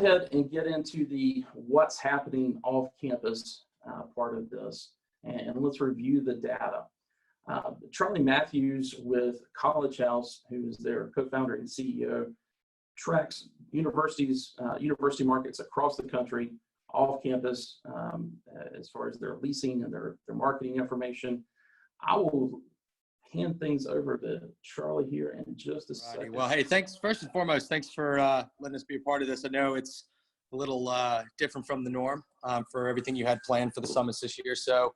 ahead and get into the what's happening off campus part of this, and let's review the data. Charlie Matthews with College House, who is their co-founder and CEO, tracks university markets across the country off campus as far as their leasing and their marketing information. I will hand things over to Charlie here in just a second. Well, hey, thanks. First and foremost, thanks for letting us be a part of this. I know it's a little different from the norm for everything you had planned for the summits this year. So,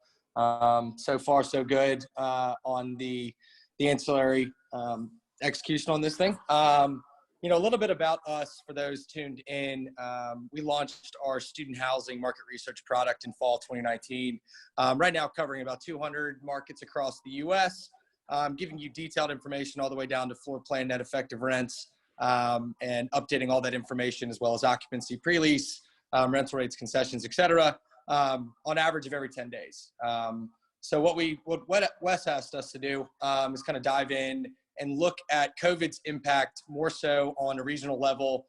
so far so good on the ancillary execution on this thing. You know, a little bit about us for those tuned in. We launched our student housing market research product in fall 2019. Right now covering about 200 markets across the U.S., giving you detailed information all the way down to floor plan net effective rents, and updating all that information as well as occupancy, pre-lease, rental rates, concessions, et cetera, on average of every 10 days. So what Wes asked us to do is kind of dive in and look at COVID's impact more so on a regional level,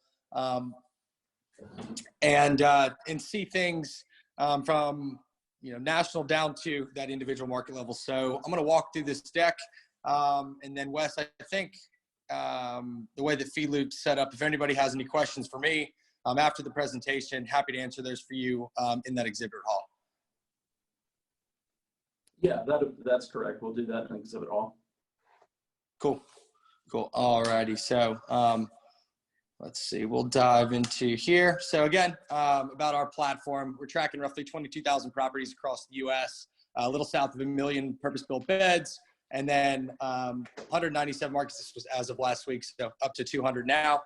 and see things from national down to that individual market level. So I'm going to walk through this deck, and then Wes, I think the way that Feed Loop's set up, if anybody has any questions for me after the presentation, happy to answer those for you in that exhibit hall. Yeah, that's correct. We'll do that in exhibit hall. Cool. Alrighty. So let's see, we'll dive into here. So again, about our platform, we're tracking roughly 22,000 properties across the U.S., a little south of 1 million purpose-built beds, and then 197 markets. This was as of last week, so up to 200 now.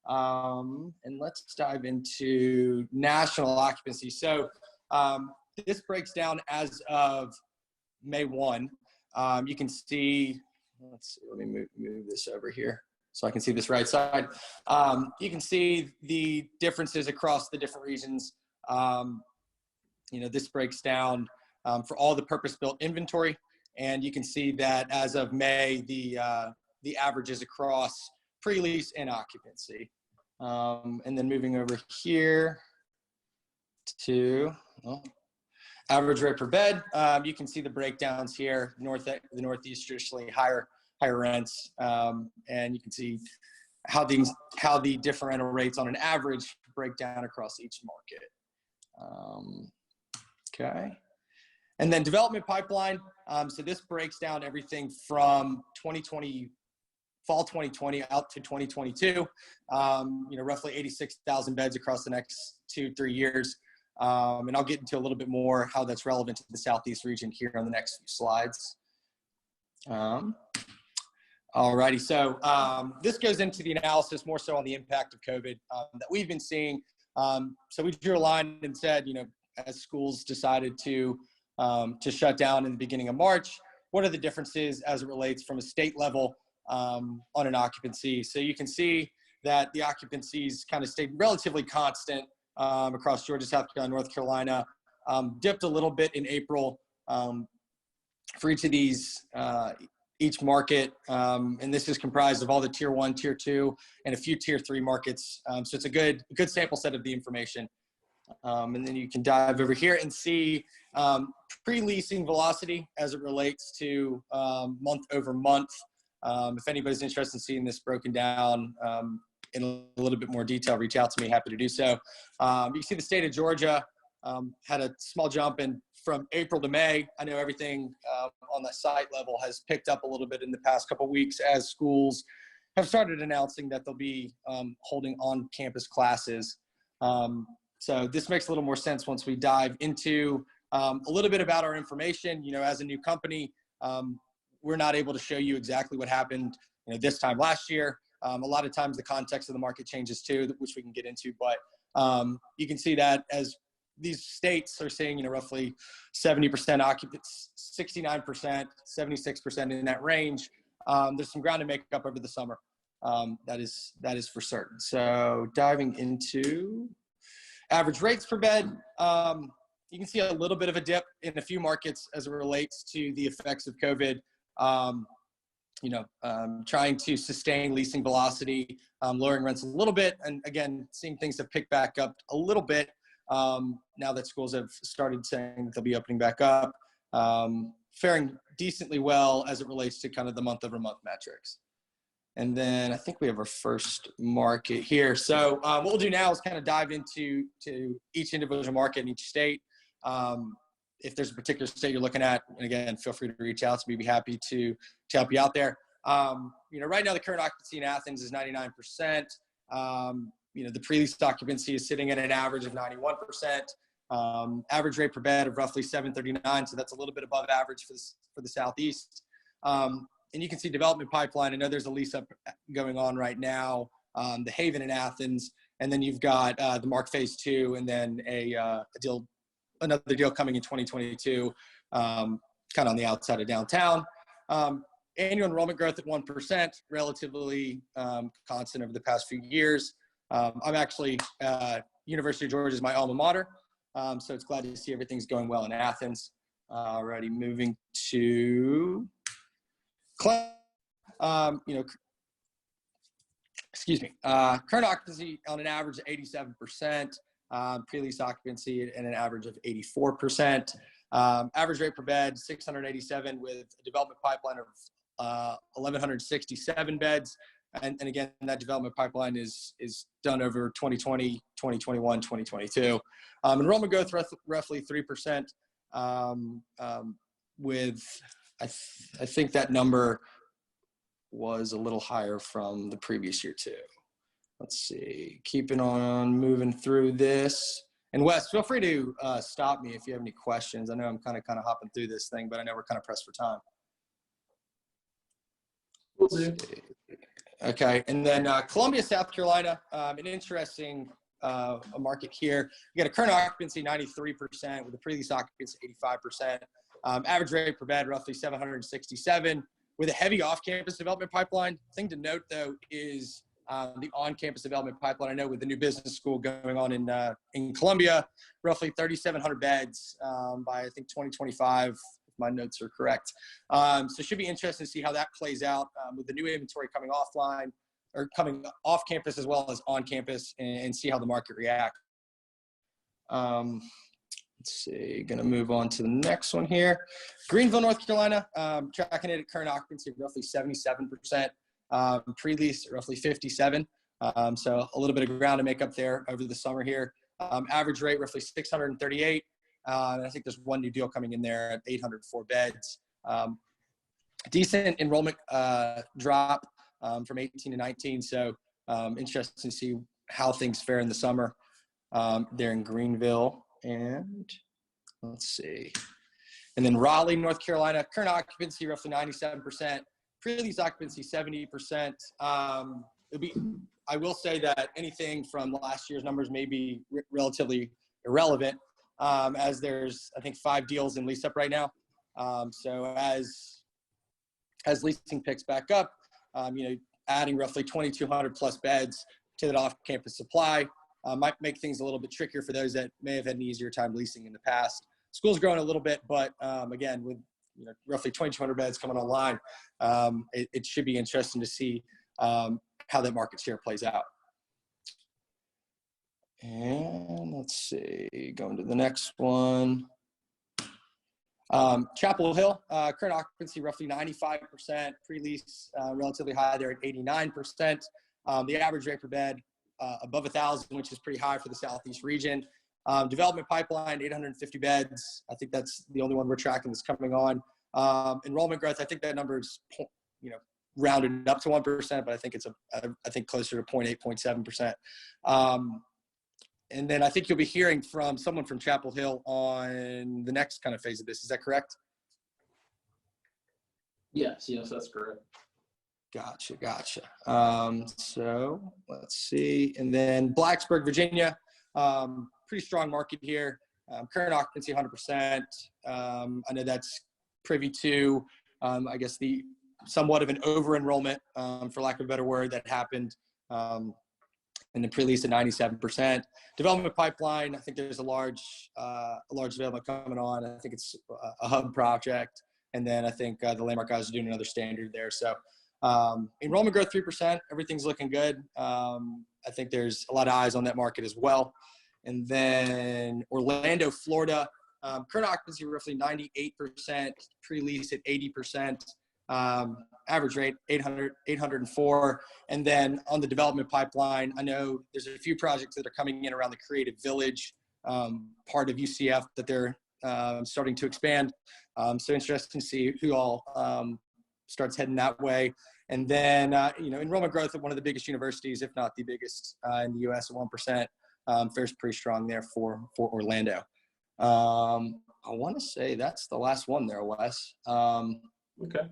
And let's dive into national occupancy. So this breaks down as of May 1. You can see, let's see, let me move this over here so I can see this right side. You can see the differences across the different regions. This breaks down for all the purpose-built inventory, and you can see that as of May, the averages across pre-lease and occupancy. And then moving over here to average rate per bed, you can see the breakdowns here. The Northeast traditionally higher rents, and you can see how the differential rates on an average break down across each market. Okay, and then development pipeline. So this breaks down everything from fall 2020 out to 2022. Roughly 86,000 beds across the next 2-3 years. And I'll get into a little bit more how that's relevant to the Southeast region here on the next few slides. Alrighty, so this goes into the analysis more so on the impact of COVID that we've been seeing. So we drew a line and said, as schools decided to shut down in the beginning of March, what are the differences as it relates from a state level on an occupancy? So you can see that the occupancies kind of stayed relatively constant across Georgia, South Carolina, North Carolina, dipped a little bit in April for each of these, each market. And this is comprised of all the tier 1, tier 2, and a few tier 3 markets. So it's a good sample set of the information. And then you can dive over here and see pre-leasing velocity as it relates to month over month. If anybody's interested in seeing this broken down in a little bit more detail, reach out to me, happy to do so. You can see the state of Georgia had a small jump from April to May. I know everything on the site level has picked up a little bit in the past couple of weeks as schools have started announcing that they'll be holding on-campus classes. So this makes a little more sense once we dive into a little bit about our information. As a new company, we're not able to show you exactly what happened this time last year. A lot of times the context of the market changes too, which we can get into, but you can see that as these states are seeing, roughly 70% occupancy, 69%, 76% in that range. There's some ground to make up over the summer. That is for certain. So diving into average rates per bed, you can see a little bit of a dip in a few markets as it relates to the effects of COVID. trying to sustain leasing velocity, lowering rents a little bit. And again, seeing things have picked back up a little bit now that schools have started saying they'll be opening back up, faring decently well as it relates to kind of the month-over-month metrics. And then I think we have our first market here. So what we'll do now is kind of dive into each individual market in each state. If there's a particular state you're looking at, and again, feel free to reach out to me. Be happy to help you out there. Right now the current occupancy in Athens is 99%. The pre-lease occupancy is sitting at an average of 91%. Average rate per bed of roughly $739, so that's a little bit above average for the Southeast. And you can see development pipeline. I know there's a lease up going on right now, the Haven in Athens, and then you've got the Mark Phase 2, and then another deal coming in 2022, kind of on the outside of downtown. Annual enrollment growth at 1%, relatively constant over the past few years. I'm actually, University of Georgia is my alma mater, so it's glad to see everything's going well in Athens. Alrighty, moving to current occupancy on an average of 87%, pre-lease occupancy at an average of 84%. Average rate per bed, 687, with a development pipeline of 1,167 beds. And again, that development pipeline is done over 2020, 2021, 2022. Enrollment growth roughly 3%, with I think that number was a little higher from the previous year too. Let's see, keeping on moving through this. And Wes, feel free to stop me if you have any questions. I know I'm kind of hopping through this thing, but I know we're kind of pressed for time. Will do. Okay, and then Columbia, South Carolina, an interesting a market here. You got a current occupancy 93% with a pre-lease occupancy 85%. Average rate per bed roughly 767 with a heavy off-campus development pipeline. Thing to note though is the on-campus development pipeline. I know with the new business school going on in Columbia, roughly 3,700 beds by I think 2025. My notes are correct. So it should be interesting to see how that plays out with the new inventory coming offline or coming off campus as well as on campus, and see how the market reacts. Let's see, gonna move on to the next one here. Greenville, North Carolina, tracking it at current occupancy of roughly 77%, pre-lease roughly 57. So a little bit of ground to make up there over the summer here. Average rate roughly 638. And I think there's one new deal coming in there at 804 beds. Decent enrollment drop from 18 to 19. So interesting to see how things fare in the summer there in Greenville. And let's see. And then Raleigh, North Carolina, current occupancy roughly 97%, pre-lease occupancy 70%. I will say that anything from last year's numbers may be relatively irrelevant, as there's, I think, 5 deals in lease up right now. So as leasing picks back up, adding roughly 2,200 plus beds to that off-campus supply might make things a little bit trickier for those that may have had an easier time leasing in the past. School's growing a little bit, but again, with roughly 2,200 beds coming online, it should be interesting to see how that market share plays out. And let's see, going to the next one. Chapel Hill, current occupancy roughly 95%, pre-lease relatively high there at 89%. The average rate per bed above 1,000, which is pretty high for the Southeast region. Development pipeline, 850 beds. I think that's the only one we're tracking that's coming on. Enrollment growth, I think that number is, rounded up to 1%, but I think it's I think closer to 0.8, 0.7%. And then I think you'll be hearing from someone from Chapel Hill on the next kind of phase of this. Is that correct? Yes, that's correct. Gotcha. So let's see. And then Blacksburg, Virginia, pretty strong market here. Current occupancy 100%. I know that's privy to, I guess, the somewhat of an over-enrollment, for lack of a better word, that happened in the pre-lease at 97%. Development pipeline, I think there's a large development coming on. I think it's a hub project And then I think the Landmark guys are doing another standard there. So enrollment growth 3%. Everything's looking good. I think there's a lot of eyes on that market as well. And then Orlando, Florida, current occupancy roughly 98%, pre-lease at 80%. Average rate 804. And then on the development pipeline, I know there's a few projects that are coming in around the Creative Village part of UCF that they're starting to expand. So interesting to see who all starts heading that way. And then, enrollment growth at one of the biggest universities, if not the biggest in the U.S. at 1%, fares pretty strong there for Orlando. I want to say that's the last one there, Wes. Okay.